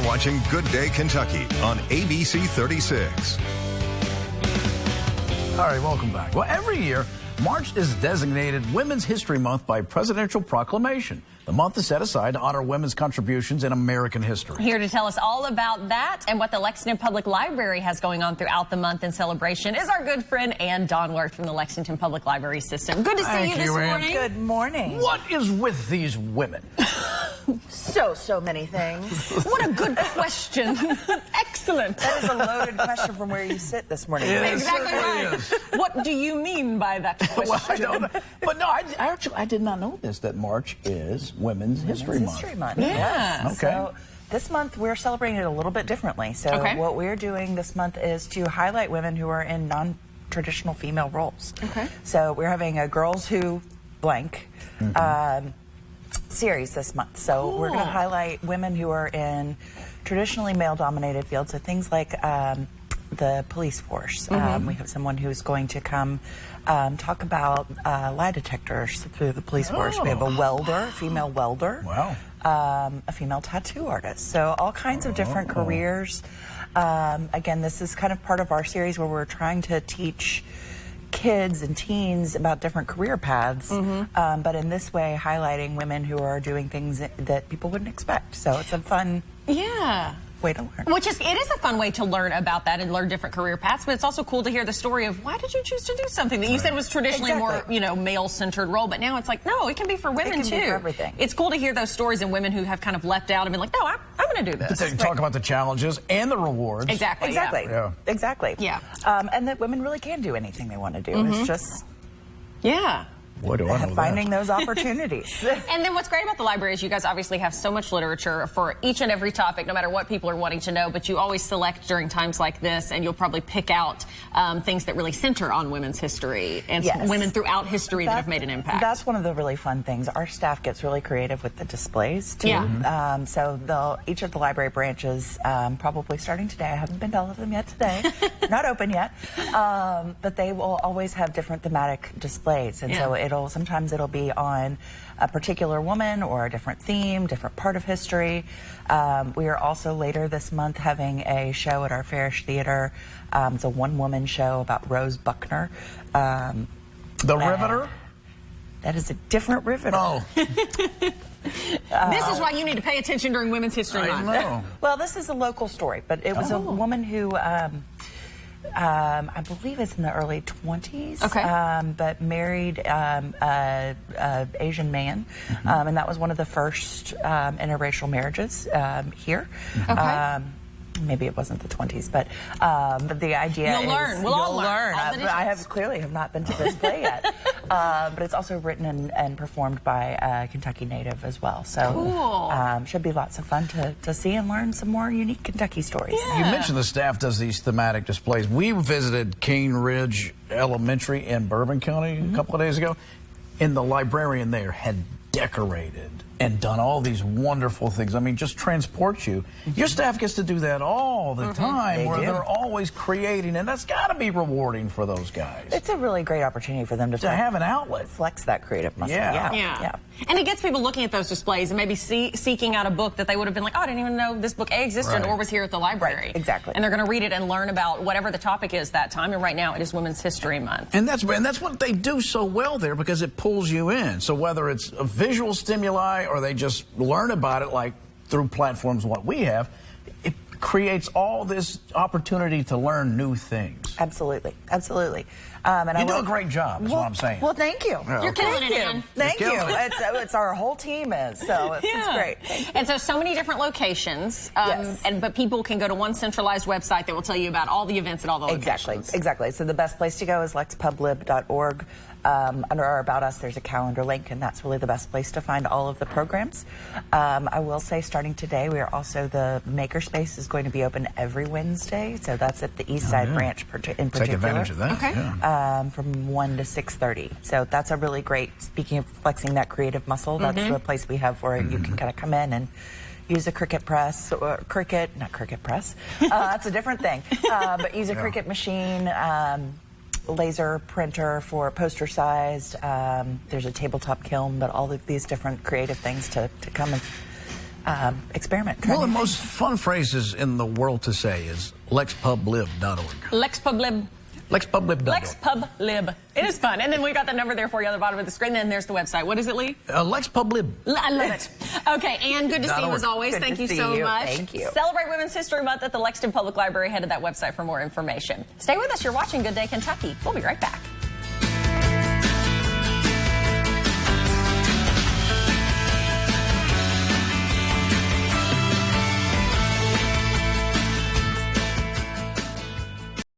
You're watching Good Day Kentucky on ABC 36. All right, welcome back. Well, every year, March is designated Women's History Month by presidential proclamation. The month is set aside to honor women's contributions in American history. Here to tell us all about that and what the Lexington Public Library has going on throughout the month in celebration is our good friend Ann Donworth from the Lexington Public Library System. Good to see you this morning. Good morning. What is with these women? So many things. What a good question. Excellent. That is a loaded question from where you sit this morning. Exactly right. What do you mean by that question? Well, I don't know. But no, I did not know this, that March is Women's History Month. Yeah. Yes. Okay. So this month we're celebrating it a little bit differently. So what we're doing this month is to highlight women who are in non-traditional female roles. Okay. So we're having a Girls Who Blank series this month. So we're going to highlight women who are in traditionally male-dominated fields. So things like the police force. We have someone who's going to come talk about lie detectors through the police force. We have a welder, female welder. Wow. A female tattoo artist. So all kinds of different careers. Again, this is kind of part of our series where we're trying to teach kids and teens about different career paths, but in this way highlighting women who are doing things that people wouldn't expect. So it's a fun way to learn. It is a fun way to learn about that and learn different career paths, but it's also cool to hear the story of why did you choose to do something that you said was traditionally more, male-centered role, but now it's like, no, it can be for women too. It can be for everything. It's cool to hear those stories and women who have kind of leapt out and been like, no, I'm going to do this. But they talk about the challenges and the rewards. Exactly. Exactly. Yeah. And that women really can do anything they want to do. It's just What do I know finding that? those opportunities. And then what's great about the library is you guys obviously have so much literature for each and every topic, no matter what people are wanting to know, but you always select during times like this, and you'll probably pick out things that really center on women's history and women throughout history that have made an impact. That's one of the really fun things. Our staff gets really creative with the displays, too. Yeah. So each of the library branches, probably starting today, I haven't been to all of them yet today, not open yet, but they will always have different thematic displays, and so sometimes it'll be on a particular woman or a different theme, different part of history. We are also later this month having a show at our Farish Theater. It's a one-woman show about Rose Buckner. The Riveter? That is a different Riveter. Oh. This is why you need to pay attention during Women's History Month. I know. Well, this is a local story, but it was a woman who... I believe it's in the early 20s, but married an Asian man, and that was one of the first interracial marriages here. Maybe it wasn't the 20s, but the idea you'll learn. We'll all learn. I clearly have not been to this play yet, but it's also written and performed by a Kentucky native as well. So should be lots of fun to see and learn some more unique Kentucky stories. Yeah. You mentioned the staff does these thematic displays. We visited Cane Ridge Elementary in Bourbon County a couple of days ago, and the librarian there had decorated and done all these wonderful things. I mean, just transport you. Your staff gets to do that all the time, where they're always creating, and that's got to be rewarding for those guys. It's a really great opportunity for them to have an outlet. Flex that creative muscle. Yeah. And it gets people looking at those displays and maybe seeking out a book that they would have been like, oh, I didn't even know this book A existed or was here at the library. Right. Exactly. And they're going to read it and learn about whatever the topic is that time. And right now it is Women's History Month. And that's what they do so well there, because it pulls you in. So whether it's a visual stimuli or they just learn about it like through platforms what we have, it creates all this opportunity to learn new things. Absolutely. Absolutely. And you do a great job, is what I'm saying. Well, thank you. You're killing it, Ann. Thank you. It's our whole team is, so it's great. And so many different locations, but people can go to one centralized website that will tell you about all the events at all the locations. Exactly. So the best place to go is lexpublib.org. Under our About Us, there's a calendar link, and that's really the best place to find all of the programs. I will say, starting today, we are also, the Makerspace is going to be open every Wednesday, so that's at the East Side branch in particular. Take advantage of that. Okay. From 1 to 6:30. So that's a really great, speaking of flexing that creative muscle, that's the place we have where you can kind of come in and use a Cricut press, or not Cricut press, that's a different thing, but use a Cricut machine, laser printer for poster sized, there's a tabletop kiln, but all of these different creative things to come and experiment. One of the most fun phrases in the world to say is lexpublib.org. Lexpublib. Lexpublib.org. Lexpublib. It is fun. And then we got the number there for you on the bottom of the screen. Then there's the website. What is it, Lee? Lexpublib. I love it. Okay, Anne, good to see you as always. Thank you so much. Thank you. Celebrate Women's History Month at the Lexington Public Library. Head to that website for more information. Stay with us. You're watching Good Day Kentucky. We'll be right back.